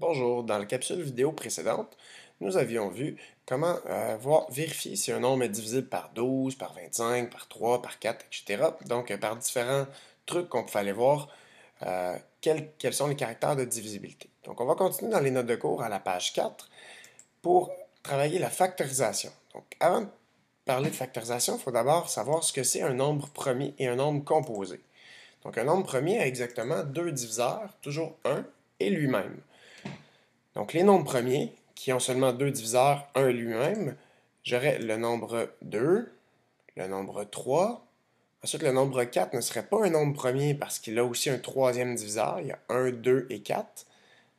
Bonjour, dans la capsule vidéo précédente, nous avions vu comment vérifier si un nombre est divisible par 12, par 25, par 3, par 4, etc. Donc, par différents trucs qu'on pouvait aller voir quels sont les caractères de divisibilité. Donc, on va continuer dans les notes de cours à la page 4 pour travailler la factorisation. Donc, avant de parler de factorisation, il faut d'abord savoir ce que c'est un nombre premier et un nombre composé. Donc, un nombre premier a exactement deux diviseurs, toujours 1 et lui-même. Donc, les nombres premiers, qui ont seulement deux diviseurs, 1 lui-même, j'aurais le nombre 2, le nombre 3. Ensuite, le nombre 4 ne serait pas un nombre premier parce qu'il a aussi un troisième diviseur. Il y a 1, 2 et 4.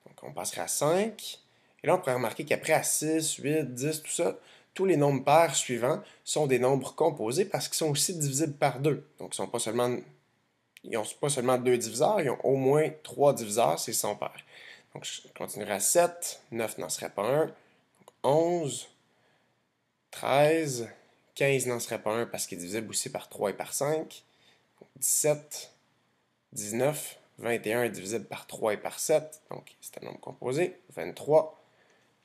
Donc, on passerait à 5. Et là, on pourrait remarquer qu'après, à 6, 8, 10, tout ça, tous les nombres pairs suivants sont des nombres composés parce qu'ils sont aussi divisibles par 2. Donc, ils n'ont pas seulement deux diviseurs, ils ont au moins trois diviseurs, c'est son pair. Donc, je continuerai à 7, 9 n'en serait pas un, 11, 13, 15 n'en serait pas un parce qu'il est divisible aussi par 3 et par 5, 17, 19, 21 est divisible par 3 et par 7, donc c'est un nombre composé, 23,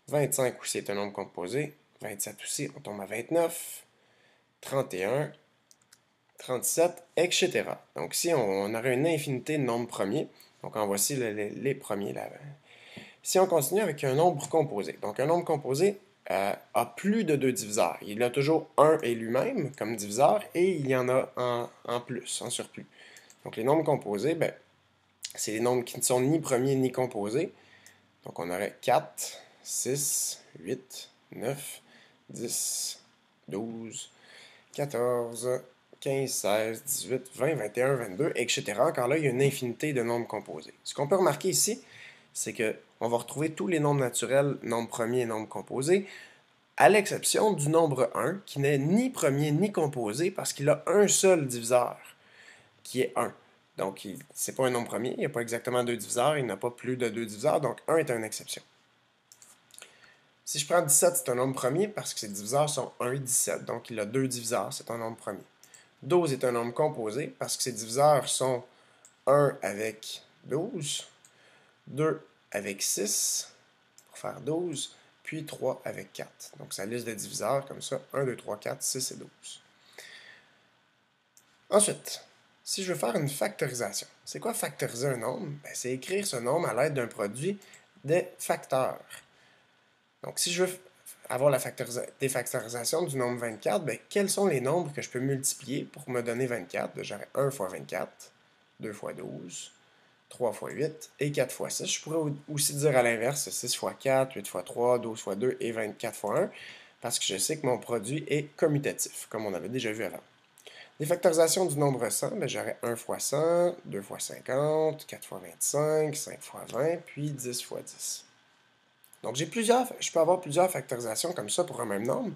25 aussi est un nombre composé, 27 aussi, on tombe à 29, 31, 37, etc. Donc ici, on aurait une infinité de nombres premiers. Donc en voici les premiers là. Si on continue avec un nombre composé, donc un nombre composé a plus de deux diviseurs. Il a toujours un et lui-même comme diviseur et il y en a en plus, en surplus. Donc les nombres composés, ben, c'est les nombres qui ne sont ni premiers ni composés. Donc on aurait 4, 6, 8, 9, 10, 12, 14, 15, 16, 18, 20, 21, 22, etc. Encore là, il y a une infinité de nombres composés. Ce qu'on peut remarquer ici, c'est qu'on va retrouver tous les nombres naturels, nombres premiers et nombres composés, à l'exception du nombre 1, qui n'est ni premier ni composé parce qu'il a un seul diviseur, qui est 1. Donc, ce n'est pas un nombre premier, il n'y a pas exactement deux diviseurs, il n'a pas plus de deux diviseurs, donc 1 est une exception. Si je prends 17, c'est un nombre premier parce que ses diviseurs sont 1 et 17, donc il a deux diviseurs, c'est un nombre premier. 12 est un nombre composé parce que ses diviseurs sont 1 avec 12, 2 avec 6 pour faire 12, puis 3 avec 4. Donc sa liste de diviseurs comme ça, 1, 2, 3, 4, 6 et 12. Ensuite, si je veux faire une factorisation, c'est quoi factoriser un nombre? Ben, c'est écrire ce nombre à l'aide d'un produit de facteurs. Donc si je veux avoir la défactorisation du nombre 24, ben, quels sont les nombres que je peux multiplier pour me donner 24? Ben, j'aurais 1 fois 24, 2 fois 12, 3 fois 8 et 4 fois 6. Je pourrais aussi dire à l'inverse 6 fois 4, 8 fois 3, 12 fois 2 et 24 fois 1 parce que je sais que mon produit est commutatif, comme on avait déjà vu avant. Défactorisation du nombre 100, ben, j'aurais 1 fois 100, 2 fois 50, 4 fois 25, 5 fois 20, puis 10 fois 10. Donc, je peux avoir plusieurs factorisations comme ça pour un même nombre,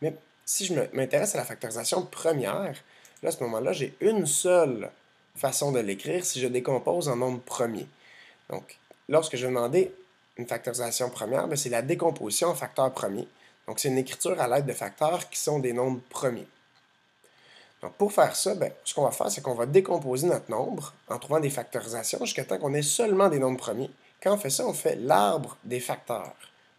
mais si je m'intéresse à la factorisation première, là, à ce moment-là, j'ai une seule façon de l'écrire si je décompose en nombre premier. Donc, lorsque je vais demander une factorisation première, c'est la décomposition en facteurs premiers. Donc, c'est une écriture à l'aide de facteurs qui sont des nombres premiers. Donc, pour faire ça, ce qu'on va faire, c'est qu'on va décomposer notre nombre en trouvant des factorisations jusqu'à temps qu'on ait seulement des nombres premiers. Quand on fait ça, on fait l'arbre des facteurs.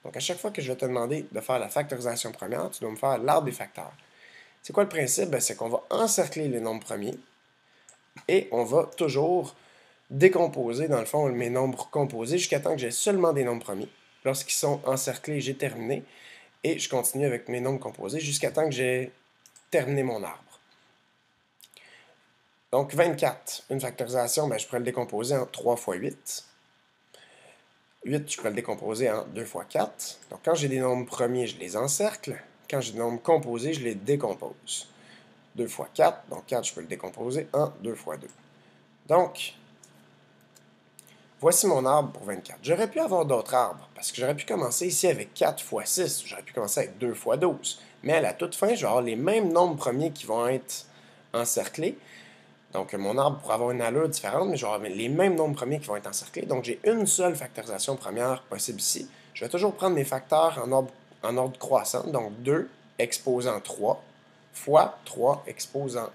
Donc, à chaque fois que je vais te demander de faire la factorisation première, tu dois me faire l'arbre des facteurs. C'est quoi le principe? C'est qu'on va encercler les nombres premiers et on va toujours décomposer, dans le fond, mes nombres composés jusqu'à temps que j'ai seulement des nombres premiers. Lorsqu'ils sont encerclés, j'ai terminé. Et je continue avec mes nombres composés jusqu'à temps que j'ai terminé mon arbre. Donc, 24, une factorisation, je pourrais le décomposer en 3 fois 8. 8, je pourrais le décomposer en 2 fois 4. Donc, quand j'ai des nombres premiers, je les encercle. Quand j'ai des nombres composés, je les décompose. 2 fois 4, donc 4, je peux le décomposer en 2 fois 2. Donc, voici mon arbre pour 24. J'aurais pu avoir d'autres arbres, parce que j'aurais pu commencer ici avec 4 fois 6. J'aurais pu commencer avec 2 fois 12. Mais à la toute fin, je vais avoir les mêmes nombres premiers qui vont être encerclés. Donc, mon arbre pourrait avoir une allure différente, mais je vais avoir les mêmes nombres premiers qui vont être encerclés. Donc, j'ai une seule factorisation première possible ici. Je vais toujours prendre mes facteurs en ordre croissant. Donc, 2 exposant 3 fois 3 exposant 1.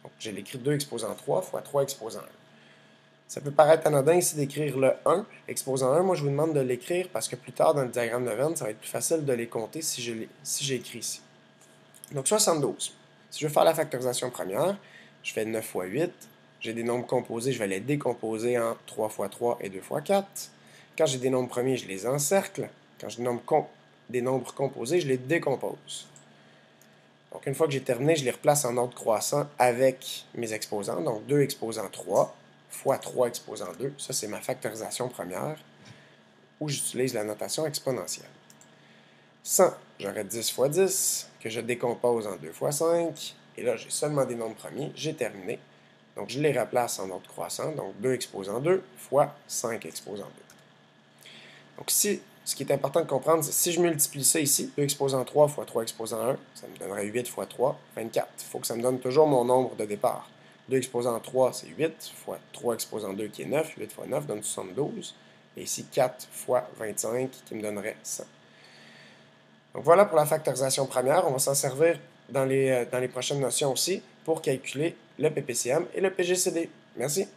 Donc, j'ai l'écrit 2 exposant 3 fois 3 exposant 1. Ça peut paraître anodin ici d'écrire le 1, exposant 1. Moi, je vous demande de l'écrire parce que plus tard, dans le diagramme de Venn, ça va être plus facile de les compter si j'ai écrit ici. Donc, 72. Si je veux faire la factorisation première, je fais 9 fois 8. J'ai des nombres composés, je vais les décomposer en 3 fois 3 et 2 fois 4. Quand j'ai des nombres premiers, je les encercle. Quand j'ai des nombres composés, je les décompose. Donc, une fois que j'ai terminé, je les replace en ordre croissant avec mes exposants. Donc, 2 exposant 3 fois 3 exposant 2. Ça, c'est ma factorisation première, où j'utilise la notation exponentielle. 100, j'aurai 10 fois 10, que je décompose en 2 fois 5. Et là, j'ai seulement des nombres premiers. J'ai terminé. Donc, je les replace en ordre croissant. Donc, 2 exposant 2 fois 5 exposant 2. Donc, ici, ce qui est important de comprendre, c'est si je multiplie ça ici, 2 exposant 3 fois 3 exposant 1, ça me donnerait 8 fois 3, 24. Il faut que ça me donne toujours mon nombre de départ. 2 exposant 3, c'est 8, fois 3 exposant 2 qui est 9. 8 fois 9 donne 72. Et ici, 4 fois 25 qui me donnerait 100. Donc voilà pour la factorisation première. On va s'en servir dans les prochaines notions aussi pour calculer le PPCM et le PGCD. Merci.